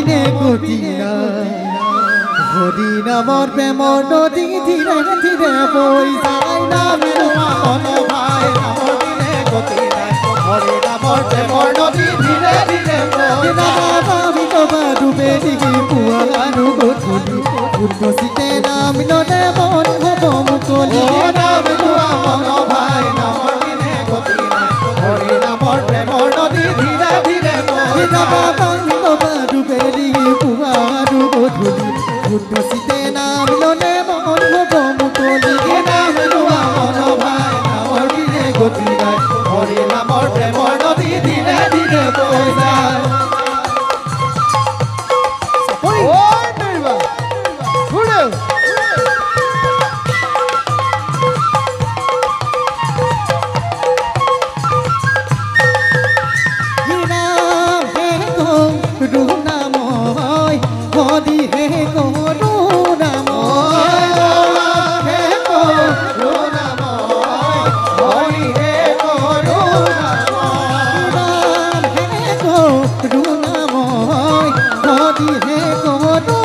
বিনে গতি হৰি নামৰ প্ৰেমৰ নদী ধীৰে ধীৰে বৈ যায় নাম লোৱা মন ভাই নামৰ বিনে গতি নাই হৰি নামৰ প্ৰেমৰ নদী ধীৰে ধীৰে বৈ যায় কবা ডুবে দিগি পুৱা আৰু গধূলি উদ্দচিতে নাম ললে মন হ'ব মুকলি নাম লোৱা মন ভাই নামৰ বিনে গতি নাই হৰি নামৰ প্ৰেমৰ নদী ধীৰে ধীৰে বৈ যায় কবা ডুবে দিগি পুৱা আৰু গধূলি উদ্দচিতে নাম ললে মন হ'ব মুকলি নাম লোৱা মন ভাই নামৰ বিনে গতি নাই হৰি নামৰ প্ৰেমৰ নদী ধীৰে ধীৰে বৈ যায় He